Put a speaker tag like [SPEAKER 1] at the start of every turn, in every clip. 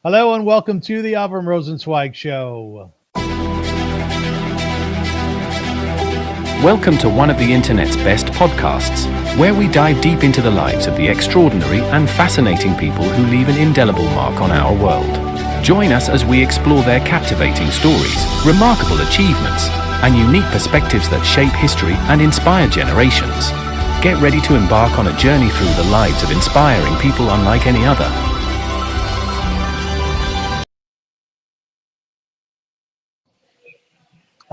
[SPEAKER 1] Hello and welcome to the Avrum Rosensweig Show.
[SPEAKER 2] Welcome to one of the internet's best podcasts, where we dive deep into the lives of the extraordinary and fascinating people who leave an indelible mark on our world. Join us as we explore their captivating stories, remarkable achievements, and unique perspectives that shape history and inspire generations. Get ready to embark on a journey through the lives of inspiring people unlike any other.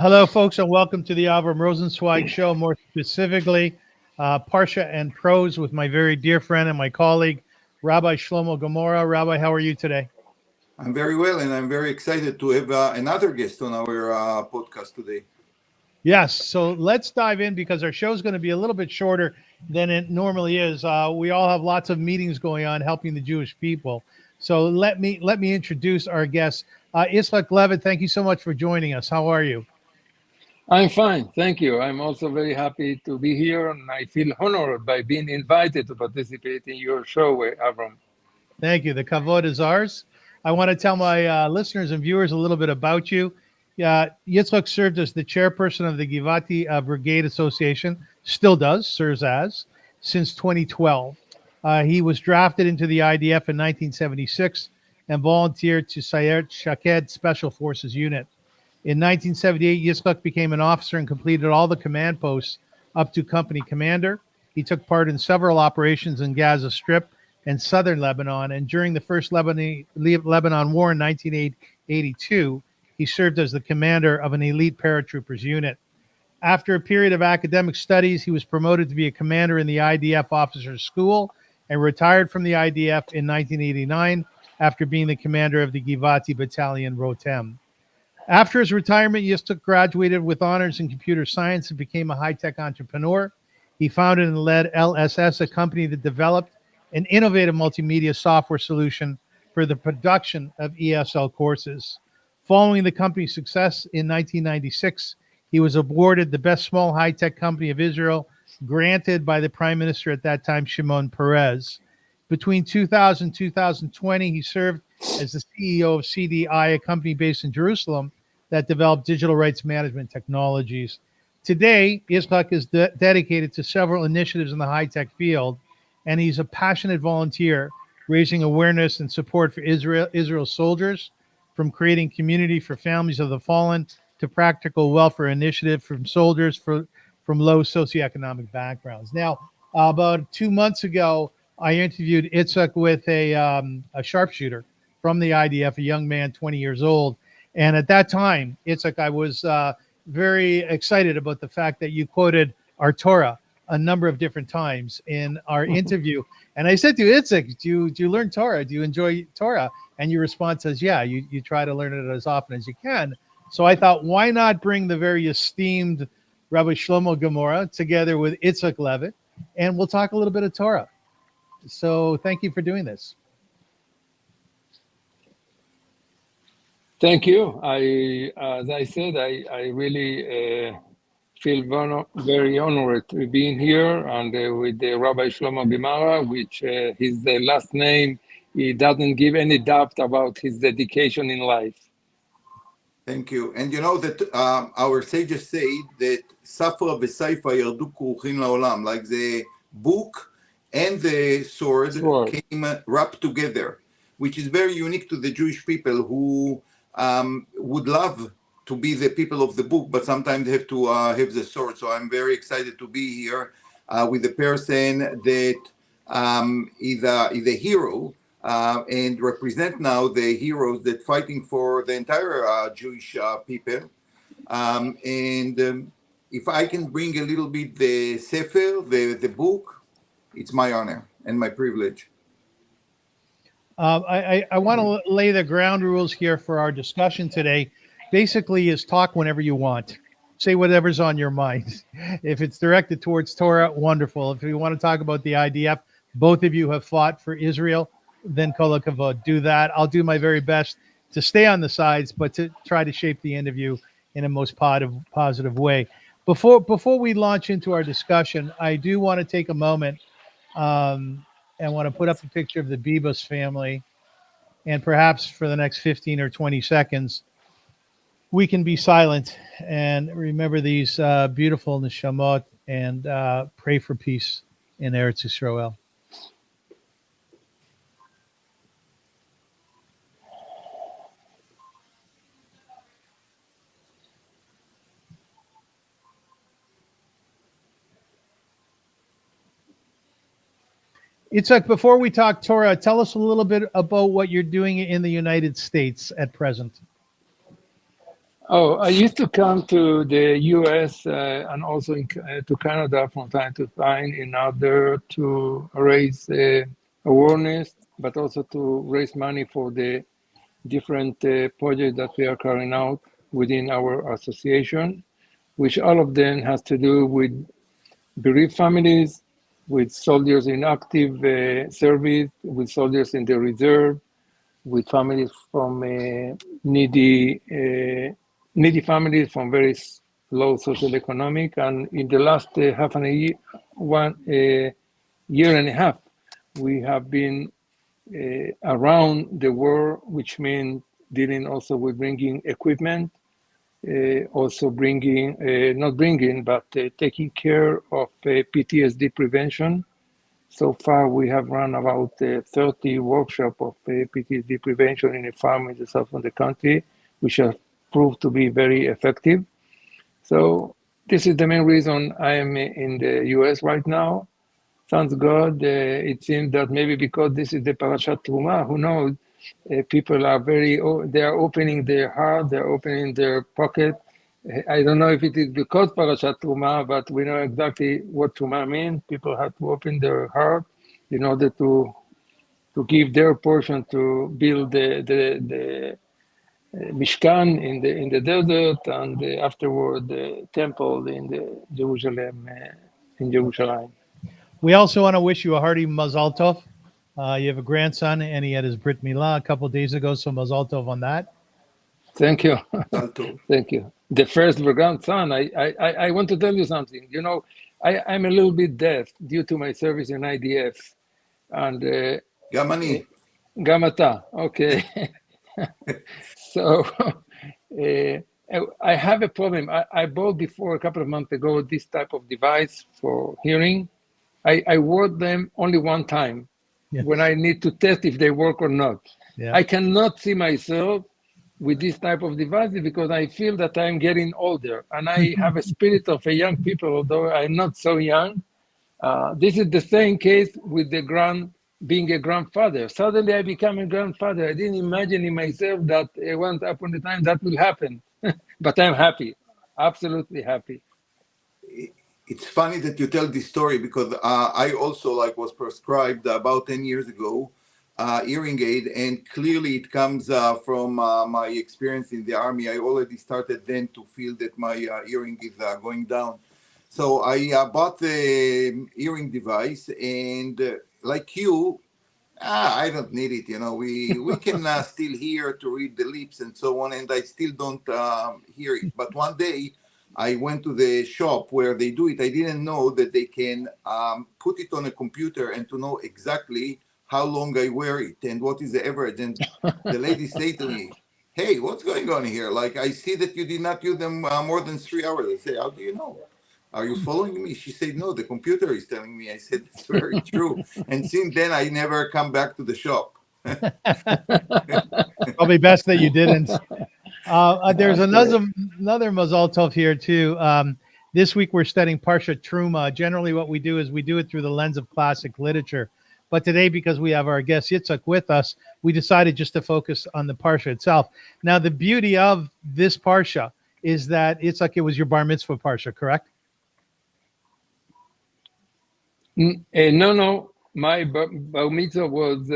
[SPEAKER 1] Hello, folks, and welcome to the Avrum Rosensweig Show, more specifically, Parsha and Prose with my very dear friend and my colleague, Rabbi Shlomo Gemara. Rabbi, how are you today?
[SPEAKER 3] I'm very well, and I'm very excited to have another guest on our podcast today.
[SPEAKER 1] Yes, so let's dive in because our show is going to be a little bit shorter than it normally is. We all have lots of meetings going on helping the Jewish people. So let me introduce our guest, Yitzchak Levit. Thank you so much for joining us. How are you?
[SPEAKER 4] I'm fine, thank you. I'm also very happy to be here, and I feel honored by being invited to participate in your show, Avrum.
[SPEAKER 1] Thank you. The kavod is ours. I want to tell my listeners and viewers a little bit about you. Yitzchak served as the chairperson of the Givati Brigade Association, still does, serves as, since 2012. He was drafted into the IDF in 1976 and volunteered to Sayeret Shaked Special Forces Unit. In 1978, Yitzchak became an officer and completed all the command posts up to company commander. He took part in several operations in Gaza Strip and southern Lebanon, and during the first Lebanon War in 1982, he served as the commander of an elite paratroopers unit. After a period of academic studies, he was promoted to be a commander in the IDF Officers School and retired from the IDF in 1989 after being the commander of the Givati Battalion Rotem. After his retirement, Yitzchak graduated with honors in computer science and became a high-tech entrepreneur. He founded and led LSS, a company that developed an innovative multimedia software solution for the production of ESL courses. Following the company's success in 1996, he was awarded the Best Small High-Tech Company of Israel, granted by the Prime Minister at that time, Shimon Peres. Between 2000 and 2020, he served as the CEO of CDI, a company based in Jerusalem that developed digital rights management technologies. Today, Yitzchak is dedicated to several initiatives in the high-tech field, and he's a passionate volunteer, raising awareness and support for Israel's soldiers, from creating community for families of the fallen to practical welfare initiative from soldiers from low socioeconomic backgrounds. Now, about 2 months ago, I interviewed Yitzchak with a sharpshooter from the IDF, a young man, 20 years old. And at that time, Yitzchak, I was very excited about the fact that you quoted our Torah a number of different times in our interview. And I said to Yitzchak, do you learn Torah? Do you enjoy Torah? And your response is, yeah, you try to learn it as often as you can. So I thought, why not bring the very esteemed Rabbi Shlomo Gemara together with Yitzchak Levit, and we'll talk a little bit of Torah. So thank you for doing this.
[SPEAKER 4] Thank you. As I said, I really feel very honored to be here and with Rabbi Shlomo Gemara, which his last name, he doesn't give any doubt about his dedication in life.
[SPEAKER 3] Thank you. And you know that our sages say that Safra v'Saifa yardu kruchin la'olam, like the book and the sword came wrapped together, which is very unique to the Jewish people who would love to be the people of the book, but sometimes have to have the sword. So I'm very excited to be here with a person that is a hero and represent now the heroes that fighting for the entire Jewish people. If I can bring a little bit the Sefer, the book, it's my honor and my privilege.
[SPEAKER 1] I want to lay the ground rules here for our discussion today. Basically is talk whenever you want. Say whatever's on your mind. If it's directed towards Torah, wonderful. If you want to talk about the IDF, both of you have fought for Israel, then kol hakavod, do that. I'll do my very best to stay on the sides, but to try to shape the interview in a most positive way. Before we launch into our discussion, I do want to take a moment and want to put up a picture of the Bibas family. and perhaps for the next 15 or 20 seconds, we can be silent and remember these beautiful neshamot and pray for peace in Eretz Yisrael. Yitzchak, before we talk Torah, tell us a little bit about what you're doing in the United States at present.
[SPEAKER 4] Oh, I used to come to the US and also to Canada from time to time in order to raise awareness, but also to raise money for the different projects that we are carrying out within our association, which all of them has to do with bereaved families, with soldiers in active service, with soldiers in the reserve, with families from needy families from very low socioeconomic. And in the last year and a half, we have been around the world, which means dealing also with bringing equipment, also taking care of PTSD prevention. So far, we have run about 30 workshops of PTSD prevention in a farm in the south of the country, which have proved to be very effective. So this is the main reason I am in the US right now. Thank God. It seems that maybe because this is the Parshat Teruma, who knows, people are they are opening their heart, they're opening their pocket. I don't know if it is because Parshat Teruma, but we know exactly what Teruma means. People have to open their heart in order to give their portion to build the Mishkan in the desert, and afterward the temple in the Jerusalem in Jerusalem.
[SPEAKER 1] We also want to wish you a hearty Mazal Tov. You have a grandson, and he had his Brit Milah a couple of days ago, so Mazal Tov on that.
[SPEAKER 4] Thank you. Thank you. The first grandson, I want to tell you something. You know, I'm a little bit deaf due to my service in IDF. And
[SPEAKER 3] Gamani.
[SPEAKER 4] Gamata, okay. So I have a problem. I bought before a couple of months ago this type of device for hearing. I wore them only one time when I need to test if they work or not.
[SPEAKER 1] Yeah.
[SPEAKER 4] I cannot see myself with this type of devices because I feel that I'm getting older and I have a spirit of a young people, although I'm not so young. This is the same case with being a grandfather. Suddenly I become a grandfather. I didn't imagine in myself that once upon a time that will happen, but I'm happy, absolutely happy.
[SPEAKER 3] It's funny that you tell this story because I also was prescribed about 10 years ago hearing aid, and clearly it comes from my experience in the army. I already started then to feel that my hearing is going down. So I bought the hearing device, and like you, I don't need it. You know, we can still hear to read the lips and so on, and I still don't hear it. But one day I went to the shop where they do it. I didn't know that they can put it on a computer and to know exactly how long I wear it and what is the average. And the lady said to me, "Hey, what's going on here? Like, I see that you did not use them more than 3 hours." I say, "How do you know? Are you following me?" She said, "No, the computer is telling me." I said, "It's very true." And since then, I never come back to the shop.
[SPEAKER 1] Probably best that you didn't. There's another Mazal Tov here too. This week we're studying Parsha Teruma. Generally what we do is we do it through the lens of classic literature. But today, because we have our guest Yitzchak with us, we decided just to focus on the Parsha itself. Now, the beauty of this Parsha is that Yitzchak, it was your bar mitzvah Parsha, correct?
[SPEAKER 4] No. My bar mitzvah was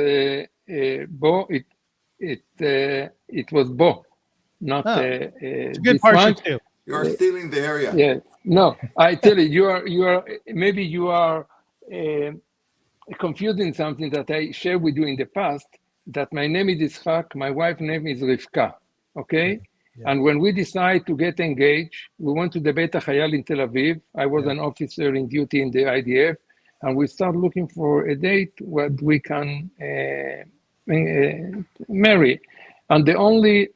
[SPEAKER 4] Bo. It was Bo, not
[SPEAKER 1] it's a good
[SPEAKER 4] this
[SPEAKER 1] Parsha
[SPEAKER 4] one.
[SPEAKER 1] too.
[SPEAKER 3] You are still in the area.
[SPEAKER 4] Yeah. No, I tell you, you are maybe you are confusing something that I shared with you in the past. That my name is Yitzchak, my wife's name is Rivka. Okay. Yeah. And when we decided to get engaged, we went to the Beit HaChayal in Tel Aviv. I was an officer in duty in the IDF, and we started looking for a date where we can marry. And the only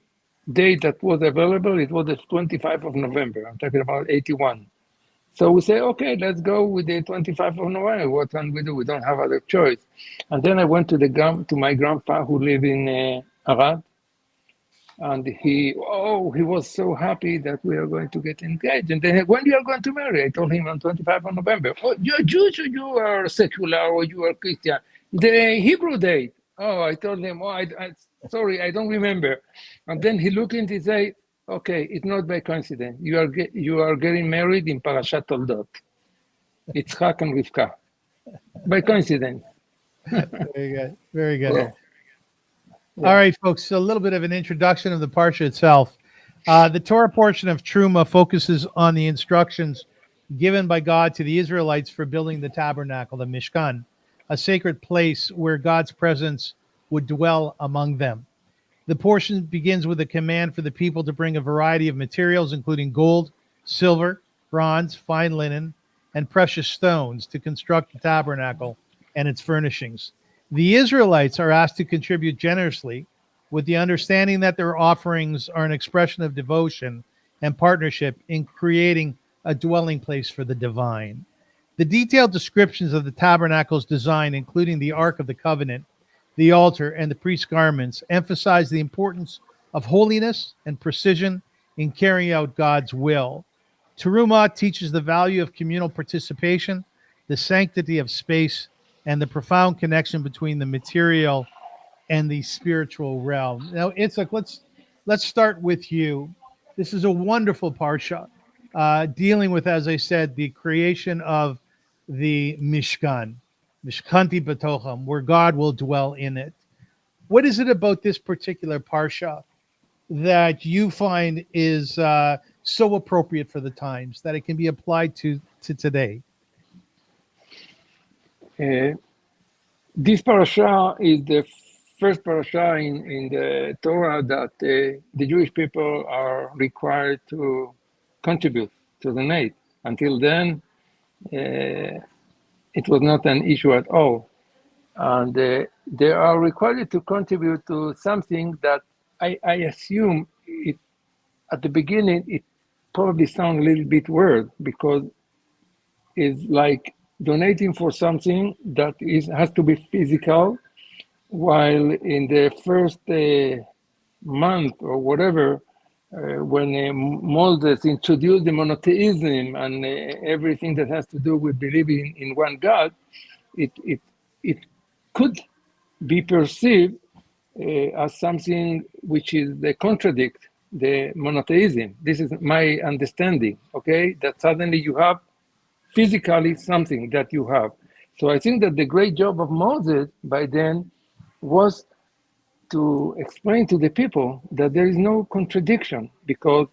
[SPEAKER 4] date that was available, it was the 25th of November. I'm talking about 81. So we say, okay, let's go with the 25th of November. What can we do? We don't have other choice. And then I went to my grandpa who lived in Arad. And he was so happy that we are going to get engaged. And then, when you are going to marry? I told him on 25th of November. Oh, you're Jewish or you are secular or you are Christian? The Hebrew date. Oh, I told him, sorry, I don't remember. And then he looked and he said, okay, it's not by coincidence. You are getting married in Parashat Toldot. Yitzchak and Rivka. By coincidence.
[SPEAKER 1] Very good. Very good.
[SPEAKER 4] Yeah.
[SPEAKER 1] All right, folks, a little bit of an introduction of the Parsha itself. The Torah portion of Terumah focuses on the instructions given by God to the Israelites for building the tabernacle, the Mishkan, a sacred place where God's presence would dwell among them. The portion begins with a command for the people to bring a variety of materials, including gold, silver, bronze, fine linen, and precious stones to construct the tabernacle and its furnishings. The Israelites are asked to contribute generously with the understanding that their offerings are an expression of devotion and partnership in creating a dwelling place for the divine. The detailed descriptions of the tabernacle's design, including the Ark of the Covenant, the altar, and the priest's garments, emphasize the importance of holiness and precision in carrying out God's will. Terumah teaches the value of communal participation, the sanctity of space, and the profound connection between the material and the spiritual realm. Now, Yitzchak, let's start with you. This is a wonderful parsha, dealing with, as I said, the creation of the Mishkan, Mishkanti Batocham, where God will dwell in it. What is it about this particular parsha that you find is so appropriate for the times that it can be applied to today?
[SPEAKER 4] This parasha is the first parasha in the Torah that the Jewish people are required to contribute to the donate. Until then, it was not an issue at all. And they are required to contribute to something that I assume it at the beginning, it probably sounds a little bit weird because it's like donating for something that has to be physical, while in the first month or whatever, when Moses introduced the monotheism and everything that has to do with believing in one God, it could be perceived as something which is the contradict the monotheism. This is my understanding, okay? That suddenly you have physically something that you have. So I think that the great job of Moses by then was to explain to the people that there is no contradiction, because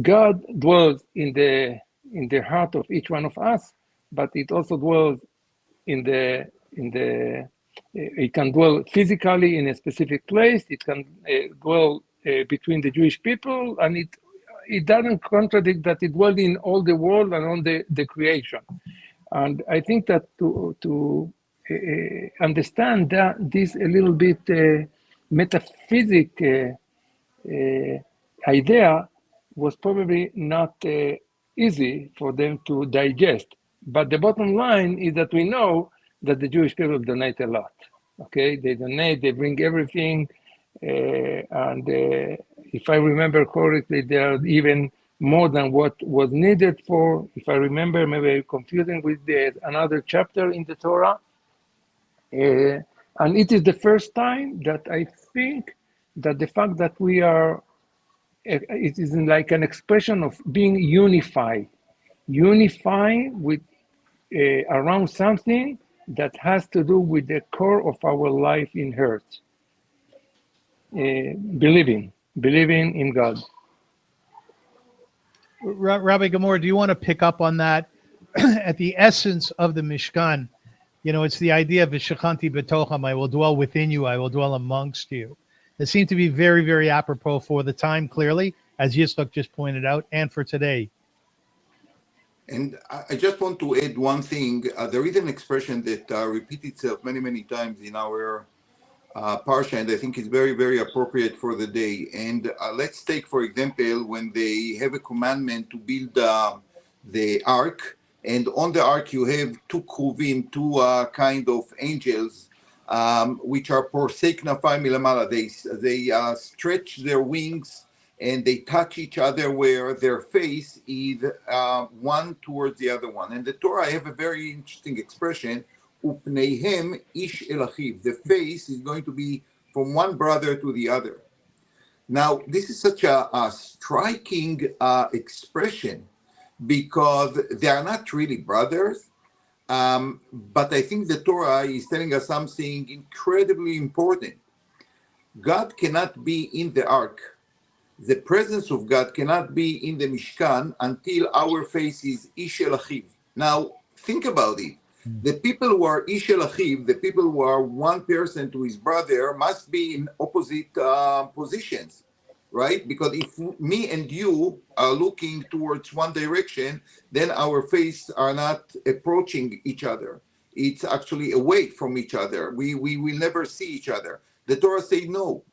[SPEAKER 4] God dwells in the heart of each one of us, but it also dwells it can dwell physically in a specific place. It can dwell between the Jewish people, and it doesn't contradict that it dwells in all the world and on the creation. And I think that to understand that this a little bit metaphysic idea was probably not easy for them to digest. But the bottom line is that we know that the Jewish people donate a lot. Okay, they donate, they bring everything, and if I remember correctly, there are even more than what was needed for. If I remember, maybe I'm confusing with another chapter in the Torah, and it is the first time that I think that the fact that we are, it is like an expression of being unified with around something that has to do with the core of our life in earth. Believing in God.
[SPEAKER 1] Rabbi Gemara, do you want to pick up on that? At the essence of the Mishkan, it's the idea of V'shachanti betocham, I will dwell within you, I will dwell amongst you. It seemed to be very, very apropos for the time, clearly, as Yitzchak just pointed out, and for today.
[SPEAKER 3] And I just want to add one thing. There is an expression that repeats itself many, many times in our Parsha, and I think it's very, very appropriate for the day. And let's take, for example, when they have a commandment to build the ark, and on the ark you have two kruvim, two kind of angels, which are porsek nafai milamala. They stretch their wings and they touch each other where their face is one towards the other one. And the Torah have a very interesting expression, upneihem ish el achiv. The face is going to be from one brother to the other. Now, this is such a striking expression because they are not really brothers, but I think the Torah is telling us something incredibly important. God cannot be in the ark. The presence of God cannot be in the Mishkan until our face is ish el achiv. Now, think about it. The people who are ish el achiv, the people who are one person to his brother, must be in opposite positions, right? Because if me and you are looking towards one direction, then our faces are not approaching each other. It's actually away from each other. We will never see each other. The Torah says no.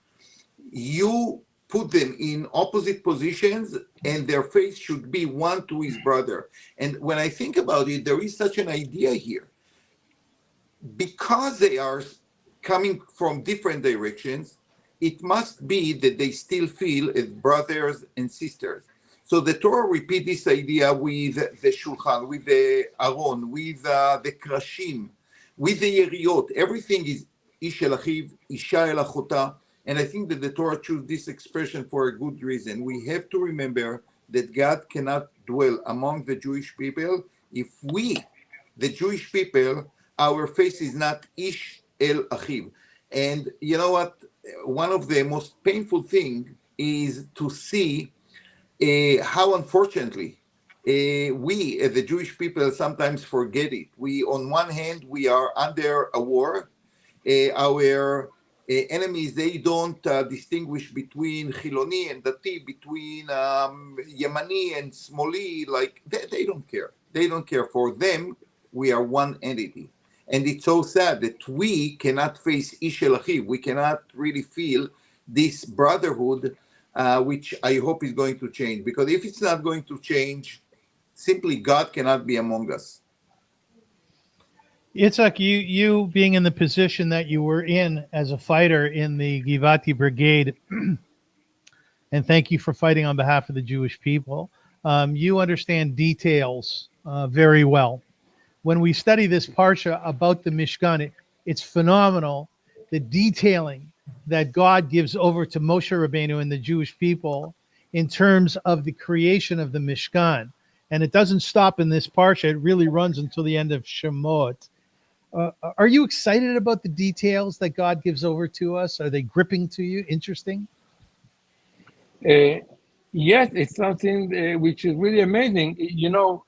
[SPEAKER 3] You put them in opposite positions and their face should be one to his brother. And when I think about it, there is such an idea here. Because they are coming from different directions, it must be that they still feel as brothers and sisters. So the Torah repeats this idea with the Shulchan, with the Aron, with the Krashim, with the Yeriot. Everything is Ish el Achiv, Isha el Achota. And I think that the Torah chose this expression for a good reason. We have to remember that God cannot dwell among the Jewish people if we, the Jewish people, our face is not Ish el Achiv. And you know what? One of the most painful things is to see how unfortunately we as the Jewish people sometimes forget it. We, on one hand, we are under a war. Our enemies, they don't distinguish between Chiloni and Dati, between Yemani and Smoli. Like they don't care. They don't care. For them, we are one entity. And it's so sad that we cannot face Ish el Achiv. We cannot really feel this brotherhood, which I hope is going to change. Because if it's not going to change, simply God cannot be among us.
[SPEAKER 1] Yitzchak, you being in the position that you were in as a fighter in the Givati Brigade, and thank you for fighting on behalf of the Jewish people, you understand details very well. When we study this Parsha about the Mishkan, it's phenomenal, the detailing that God gives over to Moshe Rabbeinu and the Jewish people in terms of the creation of the Mishkan. And it doesn't stop in this Parsha. It really runs until the end of Shemot. Are you excited about the details that God gives over to us? Are they gripping to you? Interesting?
[SPEAKER 4] Yes, it's something which is really amazing. You know,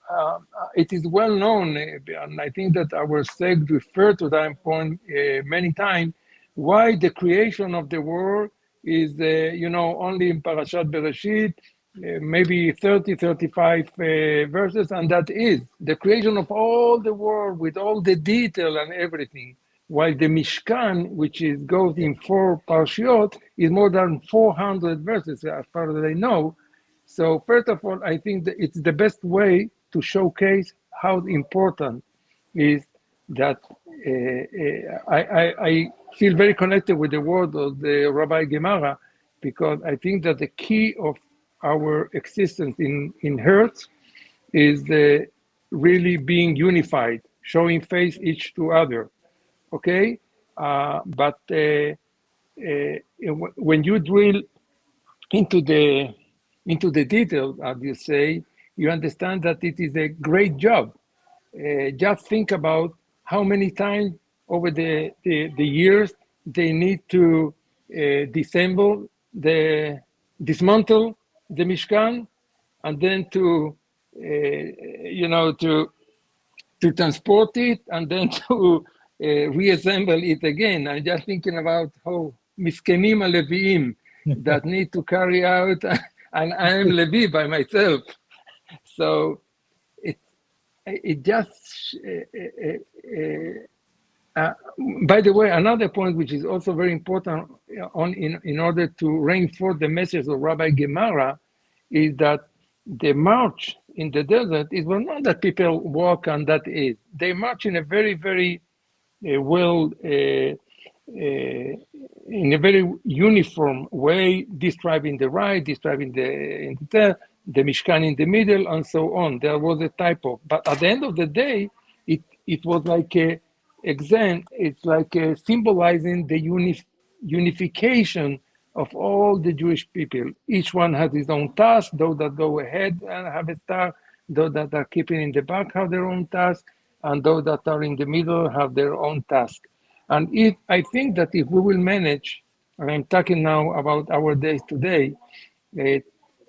[SPEAKER 4] it is well known, and I think that our sect referred to that point many times, why the creation of the world is, only in Parashat Bereshit, maybe 30, 35 verses, and that is the creation of all the world with all the detail and everything. While the Mishkan, which goes in 4 parshiot, is more than 400 verses, as far as I know. So first of all, I think that it's the best way to showcase how important is that I feel very connected with the word of the Rabbi Gemara, because I think that the key of our existence in Earth is the really being unified, showing face each to other. Okay, but when you drill into the details, as you say, you understand that it is a great job. Just think about how many times over the years they need to dismantle the Mishkan, and then to transport it, and then to reassemble it again. I'm just thinking about how Miskenim Leviim that need to carry out, and I am Levi by myself. So it just, By the way, another point which is also very important in order to reinforce the message of Rabbi Gemara is that the march in the desert is not that people walk and that is. They march in a very, very in a very uniform way, this tribe in the right, this tribe in the Mishkan in the middle, and so on. There was a typo. But at the end of the day, it was like a exam. It's like symbolizing the unification of all the Jewish people. Each one has his own task. Those that go ahead and have a star, those that are keeping in the back have their own task, and those that are in the middle have their own task. And I think that if we will manage, and I'm talking now about our days today,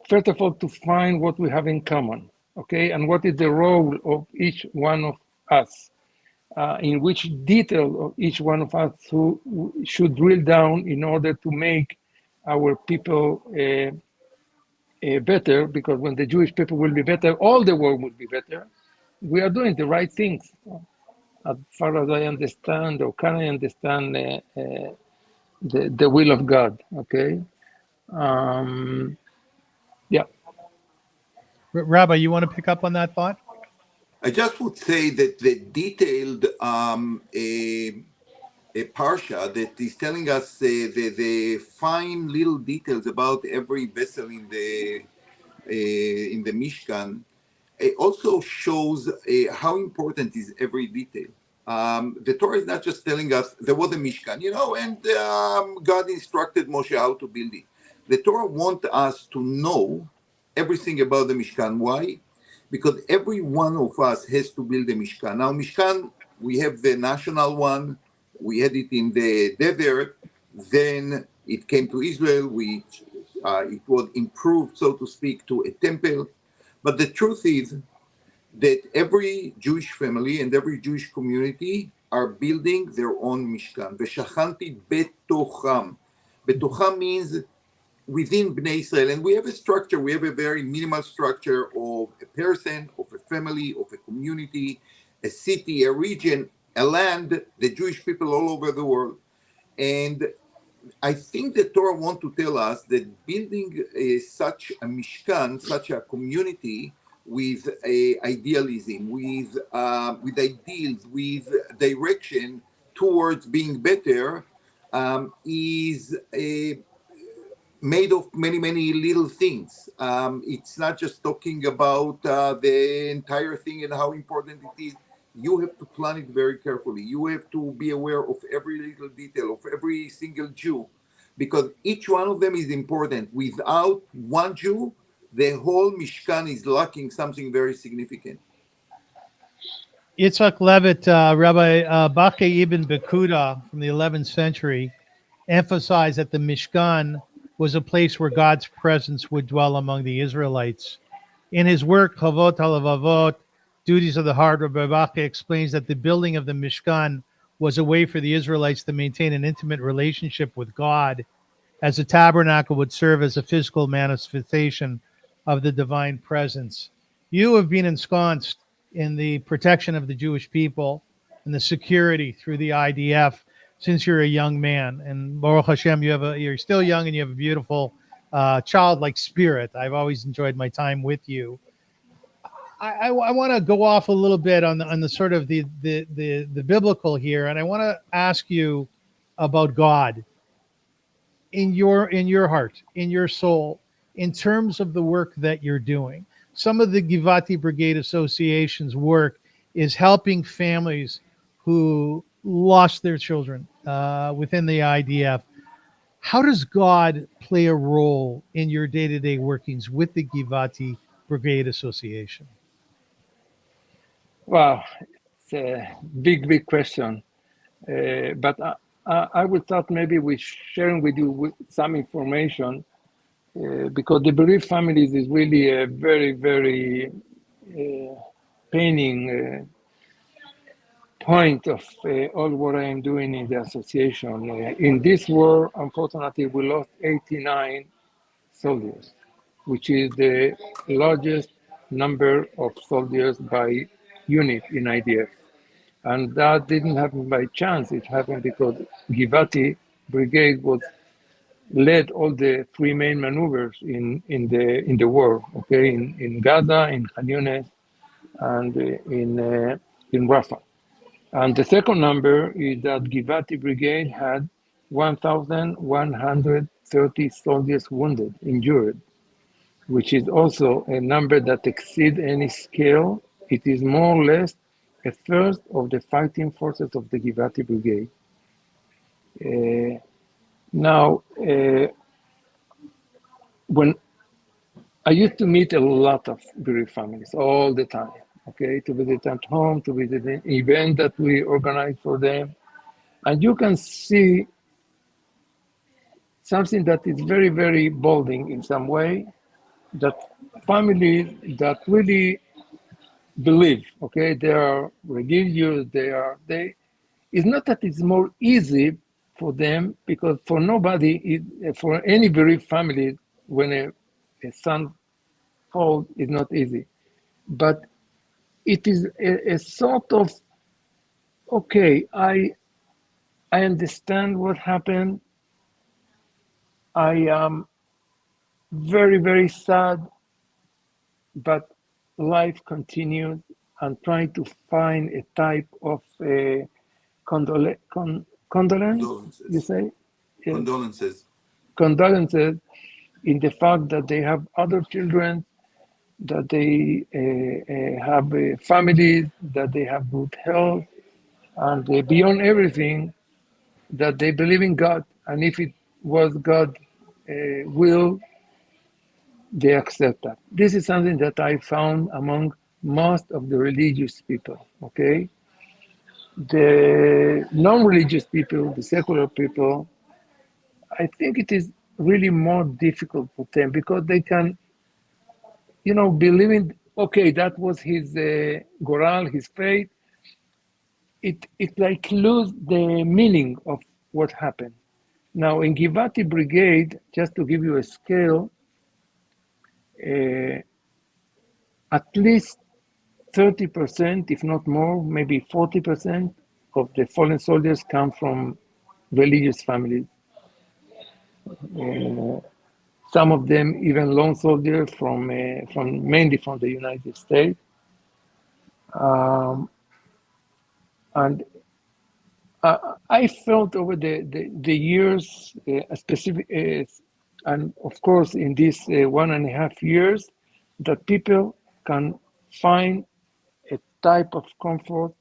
[SPEAKER 4] first of all, to find what we have in common, okay, and what is the role of each one of us, in which detail of each one of us who should drill down in order to make our people better, because when the Jewish people will be better, all the world will be better. We are doing the right things, as far as I understand, or can I understand the will of God, okay? Yeah.
[SPEAKER 1] Rabbi, you want to pick up on that thought?
[SPEAKER 3] I just would say that the detailed a parsha that is telling us the fine little details about every vessel in the Mishkan, it also shows how important is every detail. The Torah is not just telling us there was a Mishkan, and God instructed Moshe how to build it. The Torah wants us to know everything about the Mishkan. Why? Because every one of us has to build a Mishkan. Now, Mishkan, we have the national one. We had it in the desert. Then it came to Israel, which it was improved, so to speak, to a temple. But the truth is that every Jewish family and every Jewish community are building their own Mishkan. V'shachanti betocham. Betocham means within Bnei Israel. And we have a structure, we have a very minimal structure of a person, of a family, of a community, a city, a region, a land, the Jewish people all over the world. And I think the Torah wants to tell us that building such a Mishkan, such a community with idealism, with ideals, with direction towards being better, is made of many, many little things. It's not just talking about the entire thing and how important it is. You have to plan it very carefully. You have to be aware of every little detail, of every single Jew, because each one of them is important. Without one Jew, the whole Mishkan is lacking something very significant.
[SPEAKER 1] Yitzchak Levit, Rabbi Bachya ibn Bekuda from the 11th century emphasized that the Mishkan was a place where God's presence would dwell among the Israelites. In his work, Chavot HaLevavot, Duties of the Heart, Rabbi Bachya explains that the building of the Mishkan was a way for the Israelites to maintain an intimate relationship with God, as the tabernacle would serve as a physical manifestation of the divine presence. You have been ensconced in the protection of the Jewish people and the security through the IDF since you're a young man. And Baruch Hashem, you're still young and you have a beautiful childlike spirit. I've always enjoyed my time with you. I want to go off a little bit on the sort of the biblical here, and I want to ask you about God in your heart, in your soul, in terms of the work that you're doing. Some of the Givati Brigade Association's work is helping families who lost their children within the IDF. How does God play a role in your day-to-day workings with the Givati Brigade Association?
[SPEAKER 4] Wow, it's a big question. But I will start maybe with sharing with you some information, because the bereaved families is really a very, very paining point of all what I am doing in the association. In this war, unfortunately, we lost 89 soldiers, which is the largest number of soldiers by unit in IDF. And that didn't happen by chance. It happened because Givati Brigade was led all the three main maneuvers in the war. Okay, in Gaza, in Khan Yunis, and in Rafah. And the second number is that Givati Brigade had 1,130 soldiers wounded, injured, which is also a number that exceeds any scale. It is more or less a third of the fighting forces of the Givati Brigade. Now, when I used to meet a lot of bereaved families all the time, okay, to visit at home, to visit an event that we organize for them. And you can see something that is very, very bolding in some way, that families that really believe, okay, they are religious, it's not that it's more easy for them, because for nobody, for any bereaved family, when a son falls, it's not easy. But it is a sort of, okay, I understand what happened. I am very, very sad, but life continues, and trying to find a type of condolence, you say? Yes. Condolences in the fact that they have other children, that they have families, that they have good health, and beyond everything, that they believe in God. And if it was God's will, they accept that. This is something that I found among most of the religious people, okay? The non-religious people, the secular people, I think it is really more difficult for them, because they can, believe in, okay, that was his goral, his fate. It like lose the meaning of what happened. Now in Givati Brigade, just to give you a scale, at least 30%, if not more, maybe 40% of the fallen soldiers come from religious families. Some of them even lone soldiers from mainly from the United States. And I felt over the years, and of course in these 1.5 years, that people can find a type of comfort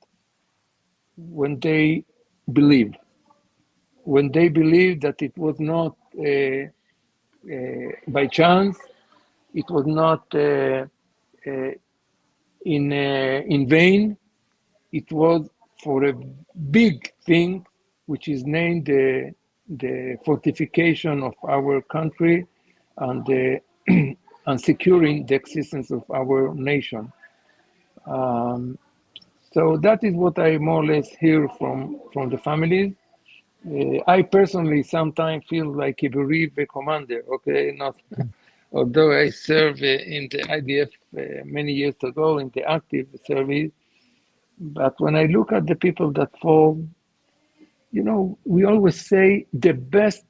[SPEAKER 4] when they believe. When they believe that it was not by chance, it was not in vain, it was for a big thing, which is named the fortification of our country and and securing the existence of our nation. So that is what I more or less hear from the families. I personally sometimes feel like a bereaved commander, okay? Not, although I served in the IDF many years ago in the active service, but when I look at the people that fall, we always say the best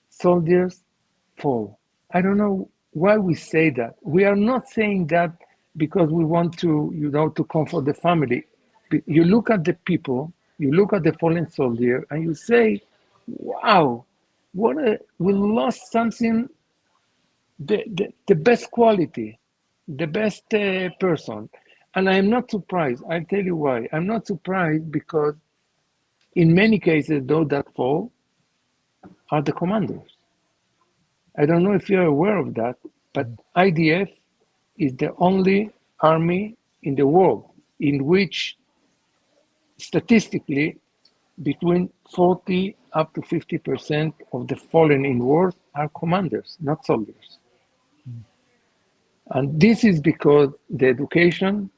[SPEAKER 4] soldiers fall. I don't know why we say that. We are not saying that because we want to, to comfort the family. You look at the people, you look at the fallen soldier, and you say, wow, we lost something, the best quality, the best person. And I am not surprised. I'll tell you why. I'm not surprised because in many cases, those that fall are the commanders. I don't know if you're aware of that, but IDF is the only army in the world in which statistically between 40 up to 50% of the fallen in wars are commanders, not soldiers. And this is because the education,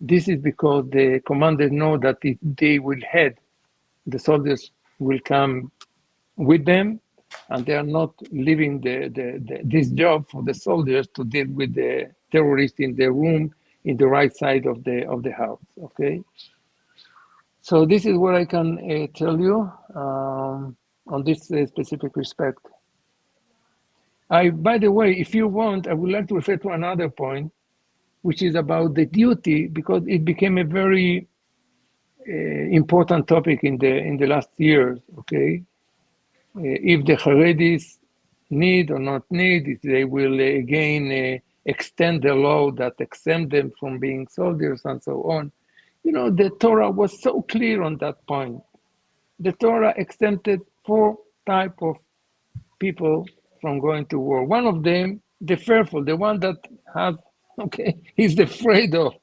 [SPEAKER 4] this is because the commanders know that if they will head, the soldiers will come with them, and they are not leaving this job for the soldiers to deal with the terrorists in the room in the right side of the house, okay? So this is what I can tell you on this specific respect. By the way, if you want, I would like to refer to another point, which is about the duty, because it became a very important topic in the last years. Okay, if the Haredis need or not need, if they will again extend the law that exempt them from being soldiers and so on. You know, the Torah was so clear on that point. The Torah exempted 4 types of people from going to war. One of them, the fearful, the one that has, he's afraid of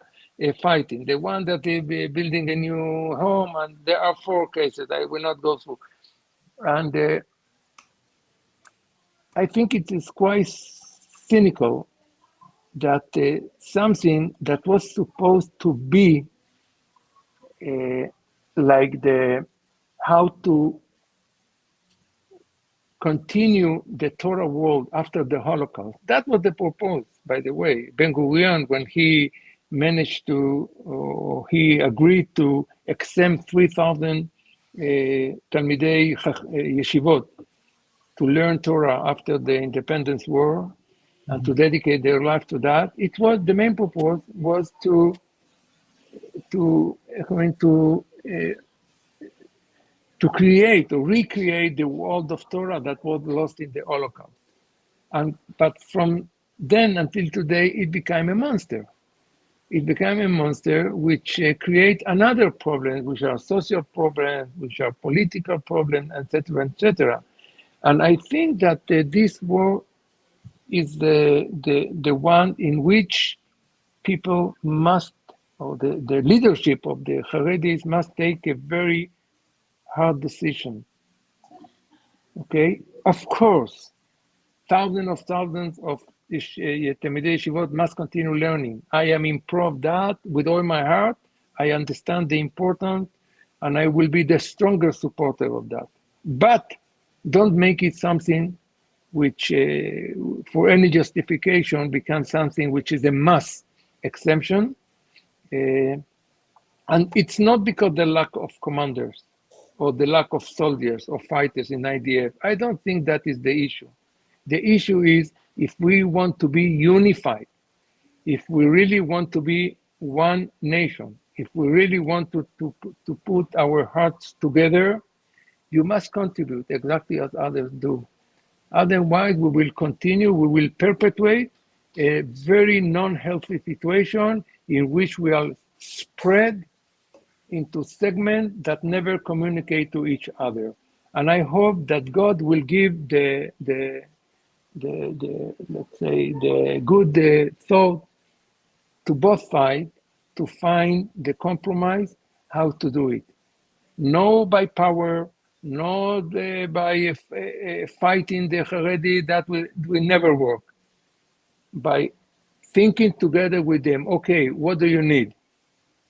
[SPEAKER 4] fighting, the one that is building a new home, and there are 4 cases I will not go through. And I think it is quite cynical that something that was supposed to be like how to continue the Torah world after the Holocaust. That was the purpose, by the way. Ben Gurion, when he managed to, he agreed to exempt 3,000 Talmidei Yeshivot to learn Torah after the Independence War and to dedicate their life to that. It was, the main purpose was to create or recreate the world of Torah that was lost in the Holocaust. But from then until today, it became a monster. It became a monster which create another problem, which are social problems, which are political problems, etc., etc. And I think that this war is the one in which people must, or the leadership of the Haredis must take a very hard decision. Okay, of course, thousands of Talmidei Yeshivot must continue learning. I am improve that with all my heart. I understand the importance, and I will be the strongest supporter of that. But don't make it something which, for any justification, becomes something which is a mass exemption. And it's not because the lack of commanders or the lack of soldiers or fighters in IDF. I don't think that is the issue. The issue is if we want to be unified, if we really want to be one nation, if we really want to put our hearts together, you must contribute exactly as others do. Otherwise, we will continue, we will perpetuate a very non-healthy situation in which we are spread into segments that never communicate to each other. And I hope that God will give the let's say, the good thought to both sides to find the compromise, how to do it. No by power, no by fighting the Haredi, that will never work. By thinking together with them, okay, what do you need?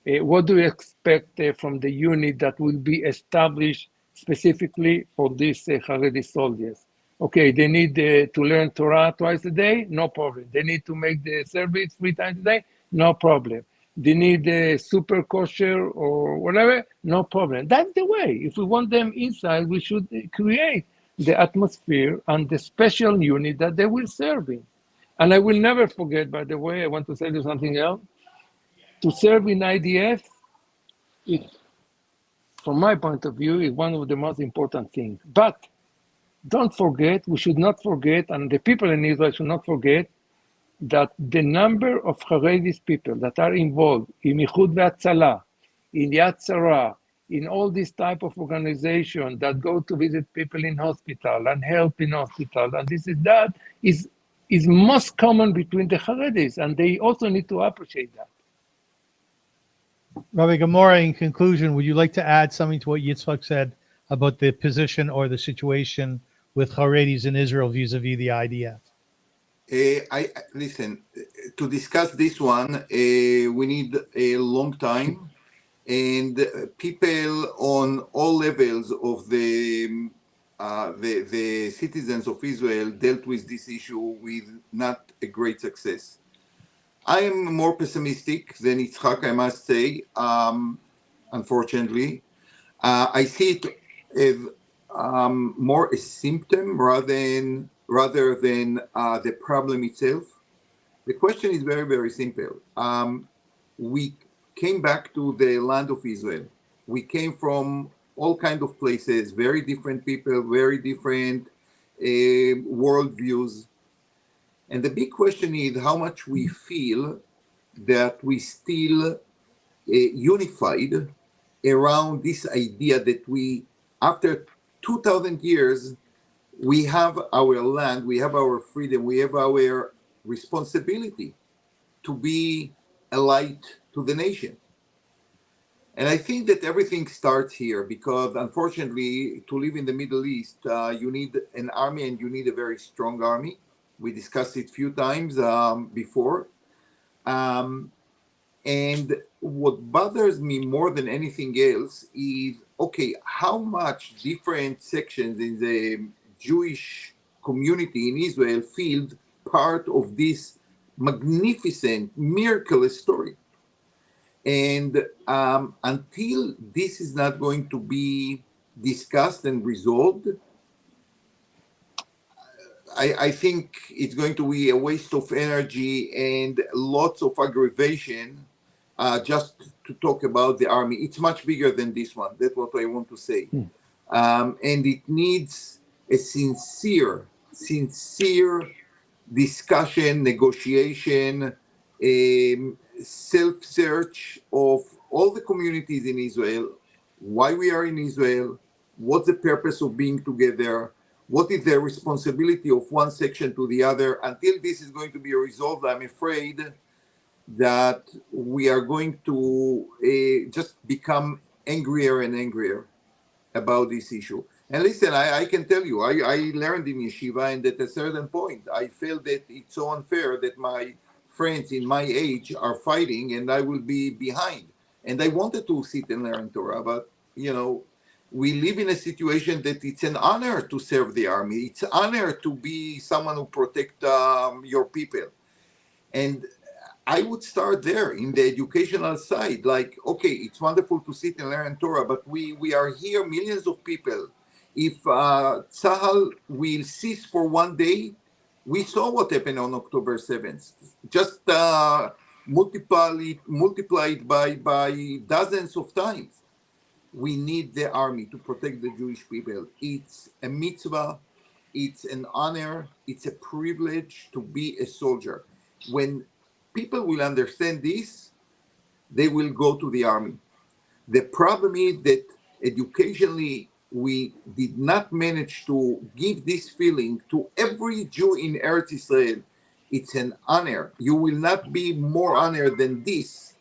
[SPEAKER 4] What do you expect from the unit that will be established specifically for these Haredi soldiers? Okay, they need to learn Torah twice a day, no problem. They need to make the service 3 times a day, no problem. They need super kosher or whatever, no problem. That's the way. If we want them inside, we should create the atmosphere and the special unit that they will serve in. And I will never forget, by the way, I want to say you something else. To serve in IDF, it, from my point of view, is one of the most important things. But don't forget, we should not forget, and the people in Israel should not forget, that the number of Haredis people that are involved in Ichud Ve'Hatzalah, in Yad Sarah, in all these type of organizations that go to visit people in hospital and help in hospital, and this is that, is most common between the Haredis, and they also need to appreciate that.
[SPEAKER 1] Rabbi Gemara, in conclusion, would you like to add something to what Yitzchak said about the position or the situation with Haredis in Israel vis-a-vis the IDF?
[SPEAKER 3] Listen, to discuss this one, we need a long time, and people on all levels of the citizens of Israel dealt with this issue with not a great success. I am more pessimistic than Yitzchak, I must say. unfortunately. I see it as more a symptom rather than the problem itself. The question is very, very simple. We came back to the land of Israel. We came from all kinds of places, very different people, very different worldviews. And the big question is how much we feel that we still unified around this idea that we, after 2,000 years, we have our land, we have our freedom, we have our responsibility to be a light to the nation. And I think that everything starts here because, unfortunately, to live in the Middle East, you need an army and you need a very strong army. We discussed it a few times before. And what bothers me more than anything else is, okay, how much different sections in the Jewish community in Israel feel part of this magnificent, miraculous story. And until this is not going to be discussed and resolved, I think it's going to be a waste of energy and lots of aggravation just to talk about the army. It's much bigger than this one. That's what I want to say. And it needs a sincere discussion, negotiation, self-search of all the communities in Israel, why we are in Israel, what's the purpose of being together, what is the responsibility of one section to the other. Until this is going to be resolved, I'm afraid that we are going to just become angrier and angrier about this issue. And listen, I can tell you, I learned in yeshiva, and at a certain point, I felt that it's so unfair that my friends in my age are fighting and I will be behind. And I wanted to sit and learn Torah, but, we live in a situation that it's an honor to serve the army. It's an honor to be someone who protect your people. And I would start there in the educational side. Like, okay, it's wonderful to sit and learn Torah, but we are here, millions of people. If Tzahal will cease for one day, we saw what happened on October 7th. Just multiplied by dozens of times. We need the army to protect the Jewish people. It's a mitzvah, it's an honor, it's a privilege to be a soldier. When people will understand this, they will go to the army. The problem is that educationally, we did not manage to give this feeling to every Jew in Eretz Israel. It's an honor. You will not be more honored than this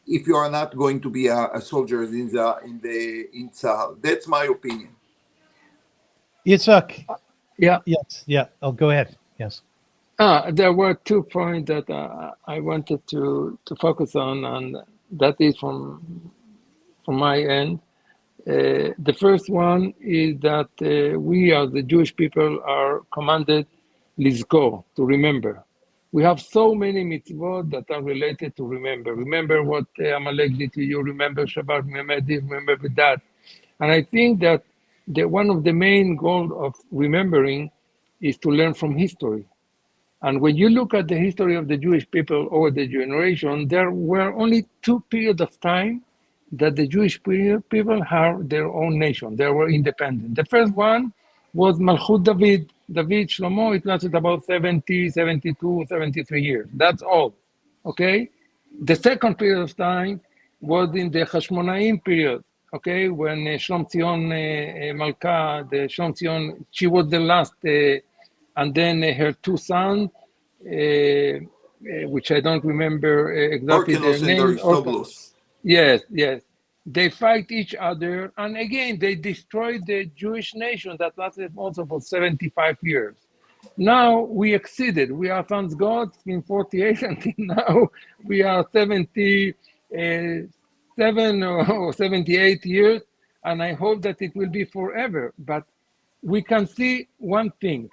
[SPEAKER 3] if you are not going to be a soldier in Tzahal. That's my opinion.
[SPEAKER 1] Yitzchak.
[SPEAKER 4] Yeah.
[SPEAKER 1] Yes. Yeah. Oh, go ahead. Yes.
[SPEAKER 4] There were 2 points that I wanted to focus on, and that is from my end. The first one is that we as the Jewish people are commanded lizkor, to remember. We have so many mitzvot that are related to remember. Remember what Amalek did to you, remember Shabbat, remember this, remember that. And I think that one of the main goals of remembering is to learn from history. And when you look at the history of the Jewish people over the generation, there were only 2 periods of time that the Jewish people had their own nation. They were independent. The first one was Malchut David Shlomo. It lasted about 70, 72, 73 years. That's all. Okay? The second period of time was in the Hashmonaim period. Okay? When Shlom Tzion Malka, the Shlom Tzion, she was the last, and then her 2 sons, which I don't remember exactly their names. Yes. They fight each other, and again, they destroyed the Jewish nation that lasted also for 75 years. Now we exceeded. We are, thanks God, in 48 until now, we are 77 or 78 years, and I hope that it will be forever. But we can see one thing.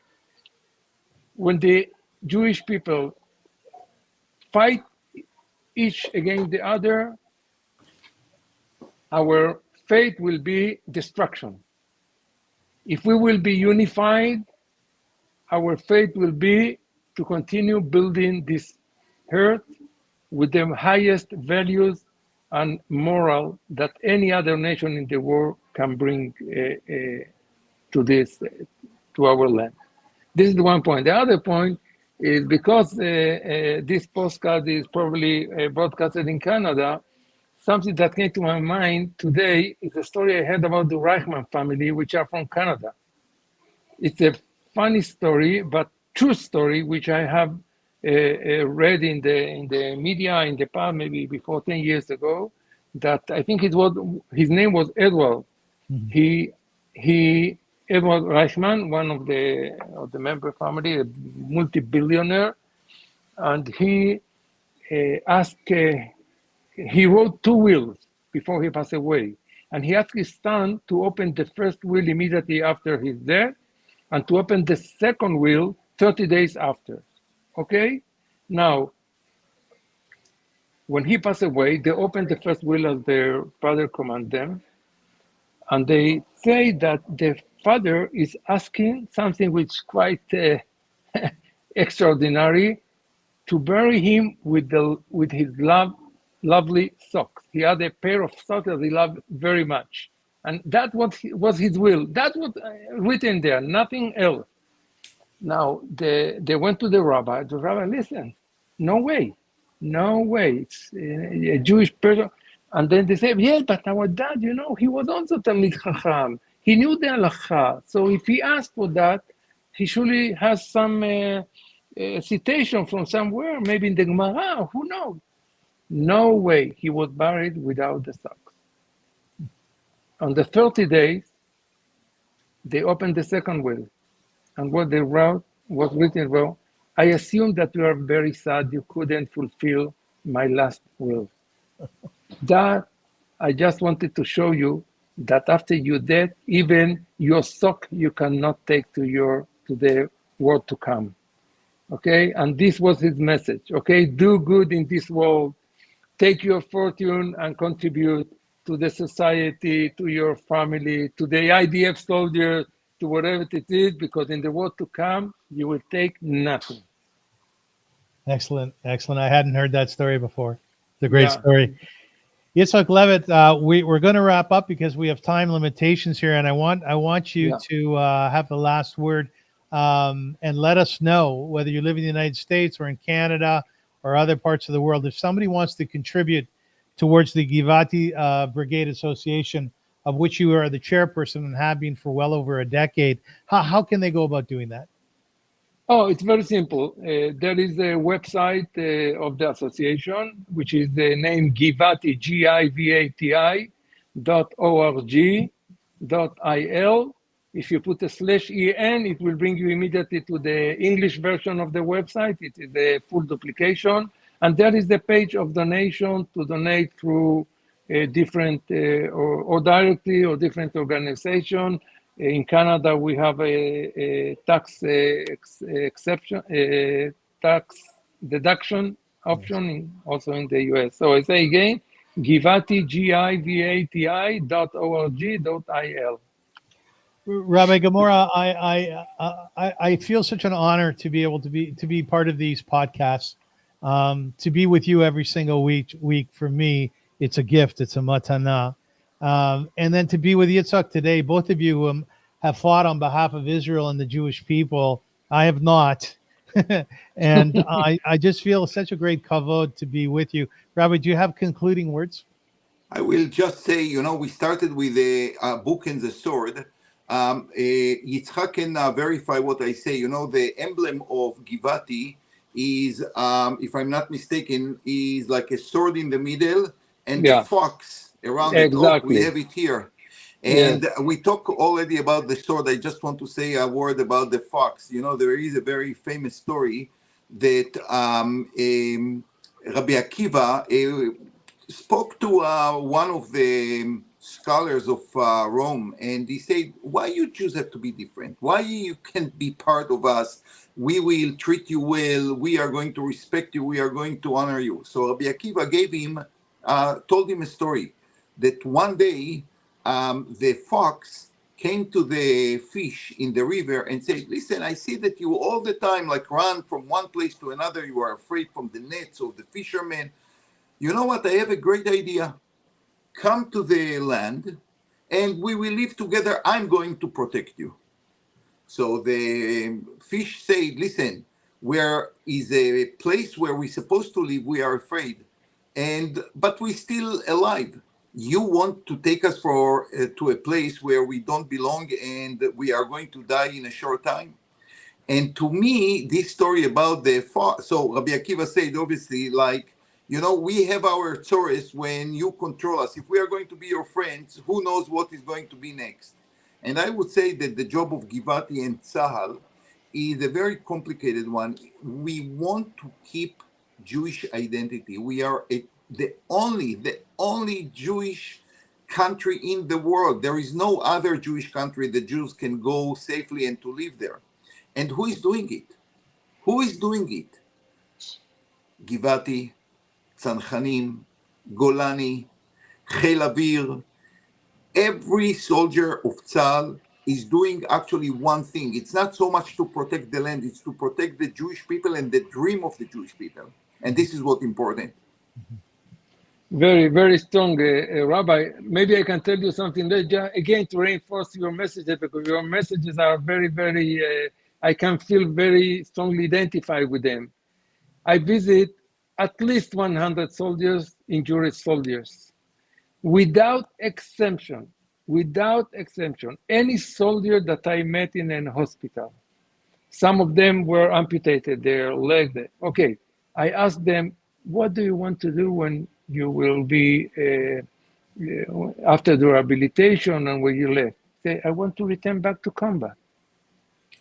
[SPEAKER 4] When the Jewish people fight each against the other, our fate will be destruction. If we will be unified, our fate will be to continue building this earth with the highest values and moral that any other nation in the world can bring to our land. This is the one point. The other point is because this postcard is probably broadcasted in Canada, something that came to my mind today is a story I heard about the Reichman family, which are from Canada. It's a funny story, but true story, which I have read in the media in the past, maybe before 10 years ago, that I think his name was Edward. Mm-hmm. Edward Reichman, one of the member family, a multi-billionaire, and he wrote 2 wills before he passed away. And he asked his son to open the first will immediately after his death and to open the second will 30 days after. Okay? Now, when he passed away, they opened the first will as their father commanded them. And they say that the father is asking something which is quite extraordinary, to bury him with his lovely socks. He had a pair of socks that he loved very much. And that was his will. That was written there, nothing else. Now, they went to the rabbi. The rabbi, listen, no way. It's a Jewish person. And then they say, yes, but our dad, he was also Talmid Chacham. He knew the halacha. So if he asked for that, he surely has some citation from somewhere, maybe in the Gemara, who knows? No way he was buried without the socks. On the 30 days, they opened the second will. And what they wrote was written, well, I assume that you are very sad you couldn't fulfill my last will. That, I just wanted to show you that after your death, even your sock you cannot take to the world to come. Okay, and this was his message. Okay, do good in this world, take your fortune and contribute to the society, to your family, to the IDF soldiers, to whatever it is, because in the world to come, you will take nothing.
[SPEAKER 1] Excellent. I hadn't heard that story before. It's a great story. Yitzchak Levit, we're going to wrap up because we have time limitations here, and I want you to have the last word and let us know whether you live in the United States or in Canada or other parts of the world. If somebody wants to contribute towards the Givati Brigade Association, of which you are the chairperson and have been for well over a decade, how can they go about doing that?
[SPEAKER 4] Oh, it's very simple. There is a website of the association, which is the name Givati, givati.org.il. If you put a /en, it will bring you immediately to the English version of the website. It is a full duplication. And there is the page of donation to donate through different or directly or different organization. In Canada, we have a tax exception, tax deduction option, also in the US. So I say again, Givati, givati.org.il.
[SPEAKER 1] Rabbi Gemara, I feel such an honor to be able to be part of these podcasts. To be with you every single week for me, it's a gift. It's a matana. And then to be with Yitzchak today, both of you have fought on behalf of Israel and the Jewish people. I have not. And I just feel such a great kavod to be with you. Rabbi, do you have concluding words?
[SPEAKER 3] I will just say, we started with a book and the sword. Yitzchak can verify what I say. The emblem of Givati is, if I'm not mistaken, is like a sword in the middle and the fox around it. Oh, we have it here. And we talked already about the sword. I just want to say a word about the fox. There is a very famous story that Rabbi Akiva spoke to one of the scholars of Rome, and he said, why you Jews have to be different? Why you can't be part of us? We will treat you well. We are going to respect you. We are going to honor you. So Rabbi Akiva told him a story. that one day the fox came to the fish in the river and said, listen, I see that you all the time like run from one place to another. You are afraid from the nets of the fishermen. You know what? I have a great idea. Come to the land and we will live together. I'm going to protect you. So the fish said, listen, where is a place where we're supposed to live, we are afraid. But we're still alive. You want to take us to a place where we don't belong and we are going to die in a short time? And to me, this story about so Rabbi Akiva said, obviously, like, we have our Torahs when you control us. If we are going to be your friends, who knows what is going to be next? And I would say that the job of Givati and Tzahal is a very complicated one. We want to keep Jewish identity. We are the only Jewish country in the world. There is no other Jewish country that Jews can go safely and to live there. And who is doing it? Who is doing it? Givati, Tzanchanim, Golani, Chel Avir. Every soldier of Tzahal is doing actually one thing. It's not so much to protect the land, it's to protect the Jewish people and the dream of the Jewish people. And this is what's important.
[SPEAKER 4] Very, very strong, Rabbi. Maybe I can tell you something again to reinforce your messages, because your messages are very, very, I can feel very strongly identified with them. I visit at least 100 soldiers, injured soldiers, without exemption, any soldier that I met in a hospital. Some of them were amputated, their leg. Okay, I asked them, what do you want to do when you will be after the rehabilitation and when you left? Say, I want to return back to combat.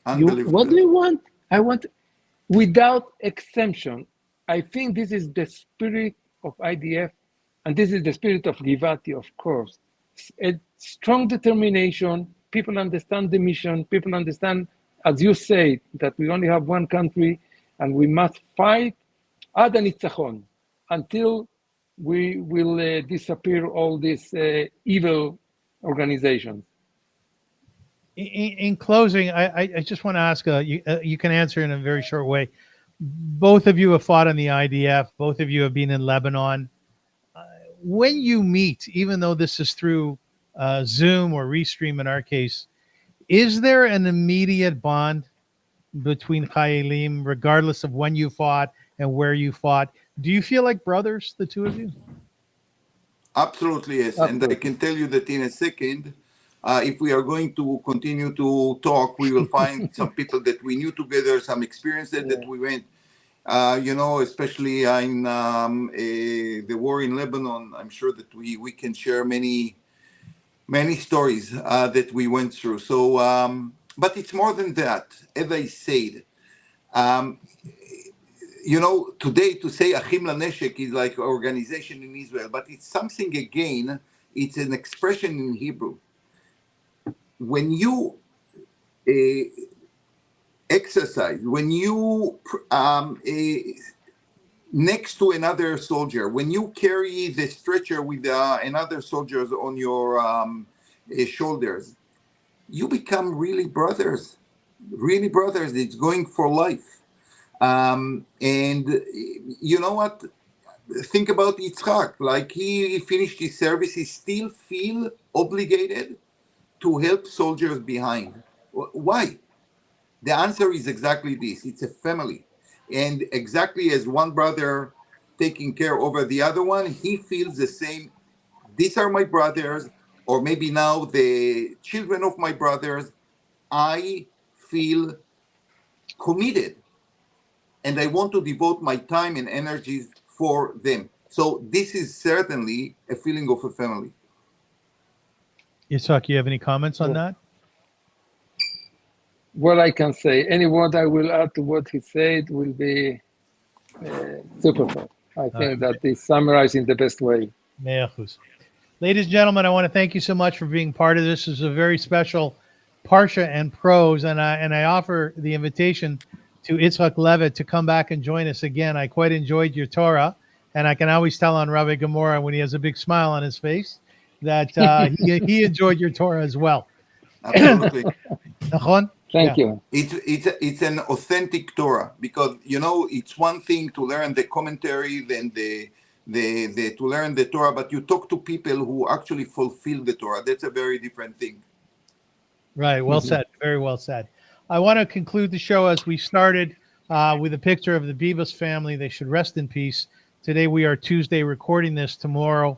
[SPEAKER 4] What do you want? I want, without exemption. I think this is the spirit of IDF, and this is the spirit of Givati, of course. A strong determination. People understand the mission. People understand, as you say, that we only have one country, and we must fight ad hanitzachon until we will disappear all these evil organizations.
[SPEAKER 1] In closing, I just want to ask, you can answer in a very short way. Both of you have fought in the IDF. Both of you have been in Lebanon. When you meet, even though this is through Zoom or Restream in our case, is there an immediate bond between Chayalim, regardless of when you fought and where you fought? Do you feel like brothers, the two of you?
[SPEAKER 3] Absolutely, yes. Absolutely. And I can tell you that in a second, if we are going to continue to talk, we will find some people that we knew together, some experiences that we went, especially in the war in Lebanon. I'm sure that we can share many stories that we went through. So, but it's more than that. As I said, today to say Achim LaNeshek is like an organization in Israel, but it's something again, it's an expression in Hebrew. When you exercise, when you next to another soldier, when you carry the stretcher with another soldiers on your shoulders, you become really brothers. It's going for life. And you know what? Think about Yitzchak. Like he finished his service, he still feel obligated to help soldiers behind. Why? The answer is exactly this. It's a family. And exactly as one brother taking care over the other one, he feels the same. These are my brothers, or maybe now the children of my brothers. I feel committed. And I want to devote my time and energies for them. So this is certainly a feeling of a family.
[SPEAKER 1] Yitzchak, you have any comments on that?
[SPEAKER 4] What I can say, any word I will add to what he said will be super. I think that is summarized in the best way.
[SPEAKER 1] Ladies and gentlemen, I want to thank you so much for being part of this. This is a very special Parsha and Prose, and I offer the invitation to Yitzchak Levit to come back and join us again. I quite enjoyed your Torah, and I can always tell on Rabbi Gemara when he has a big smile on his face. that he enjoyed your Torah as well.
[SPEAKER 3] Absolutely.
[SPEAKER 1] Nachon?
[SPEAKER 4] Thank you.
[SPEAKER 3] It's an authentic Torah, because it's one thing to learn the commentary, then the to learn the Torah, but you talk to people who actually fulfill the Torah. That's a very different thing.
[SPEAKER 1] Right. Well said. Very well said. I want to conclude the show as we started with a picture of the Bibas family. They should rest in peace. Today we are Tuesday recording this. Tomorrow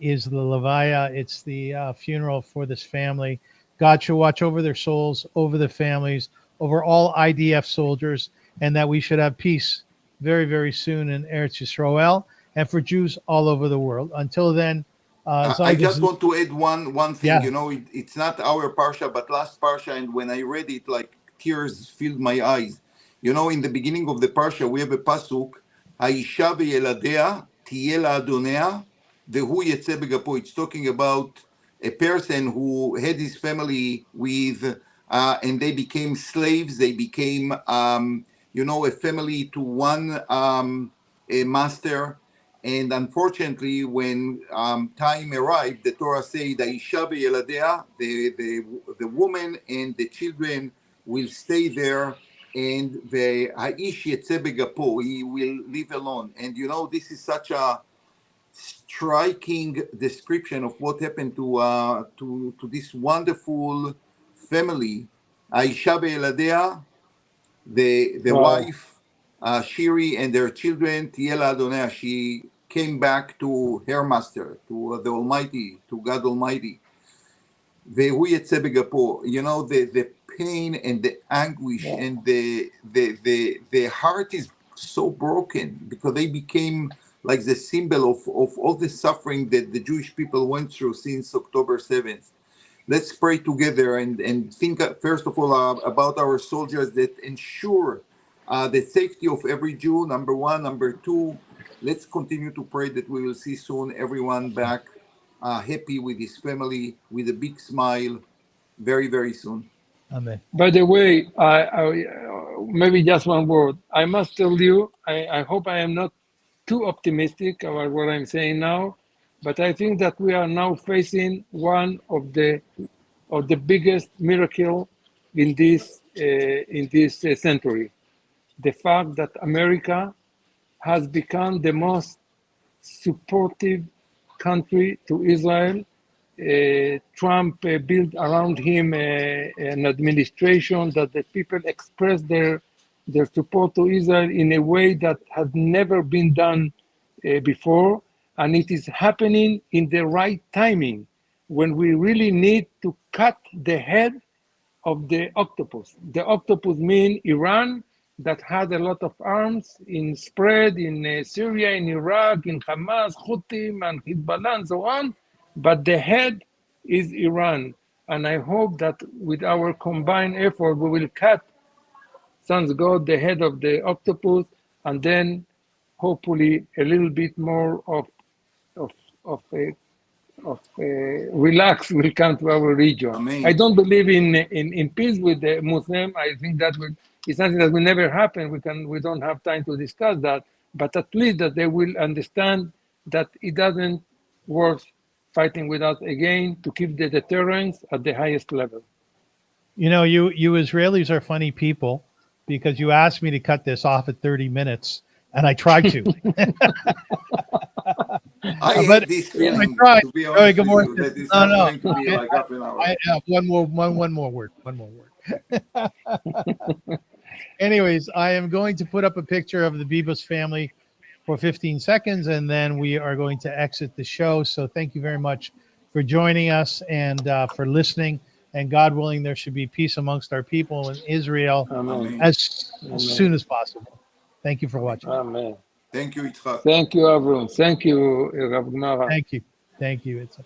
[SPEAKER 1] is the Levaya. It's the funeral for this family. God should watch over their souls, over the families, over all IDF soldiers, and that we should have peace very, very soon in Eretz Yisrael and for Jews all over the world. Until then,
[SPEAKER 3] I just want to add one thing.
[SPEAKER 1] Yeah.
[SPEAKER 3] It's not our Parsha, but last Parsha, and when I read it, like tears filled my eyes. In the beginning of the Parsha, we have a pasuk, Haisha ve'yeladea tiyeh la'adonea vehu yetzeh begapo. It's talking about a person who had his family with, and they became slaves. They became, a family to one a master. And unfortunately, when time arrived, the Torah says, "Haisha ve'yeladea," the woman and the children will stay there, and the Haish yetzeh begapo, he will live alone. And this is such a striking description of what happened to this wonderful family. Haisha ve'yeladea, the wife, Shiri, and their children, Tiyeh la'adonea, she came back to her master, to the Almighty, to God Almighty. Vehu yetzeh begapo. The pain and the anguish and the heart is so broken, because they became like the symbol of all the suffering that the Jewish people went through since October 7th. Let's pray together and think, first of all, about our soldiers that ensure the safety of every Jew, number one. Number two, let's continue to pray that we will see soon everyone back happy with his family, with a big smile, very, very soon.
[SPEAKER 1] Amen.
[SPEAKER 4] By the way, I maybe just one word. I must tell you, I hope I am not too optimistic about what I'm saying now, but I think that we are now facing one of the biggest miracle in this century. The fact that America has become the most supportive country to Israel. Trump built around him an administration that the people express their support to Israel in a way that has never been done before, and it is happening in the right timing, when we really need to cut the head of the octopus. The octopus means Iran, that had a lot of arms spread in Syria, in Iraq, in Hamas, Houthim, and Hezbollah, and so on. But the head is Iran. And I hope that with our combined effort, we will cut, sans God, the head of the octopus, and then hopefully a little bit more of relax will come to our region.
[SPEAKER 3] Amen.
[SPEAKER 4] I don't believe in peace with the Muslim. I think that it's something that will never happen. We don't have time to discuss that, but at least that they will understand that it doesn't work fighting with us again, to keep the deterrence at the highest level.
[SPEAKER 1] You Israelis are funny people, because you asked me to cut this off at 30 minutes, and I tried to.
[SPEAKER 3] I hate this feeling, to be honest with you, that it's not going to be like half an hour.
[SPEAKER 1] I have one more word. Anyways, I am going to put up a picture of the Bibas family for 15 seconds, and then we are going to exit the show. So thank you very much for joining us and for listening. And God willing, there should be peace amongst our people in Israel as soon as possible. Thank you for watching.
[SPEAKER 4] Amen.
[SPEAKER 3] Thank you, Yitzchak.
[SPEAKER 4] Thank you, Avrum. Thank you, Rabbi Gemara.
[SPEAKER 1] Thank you. It's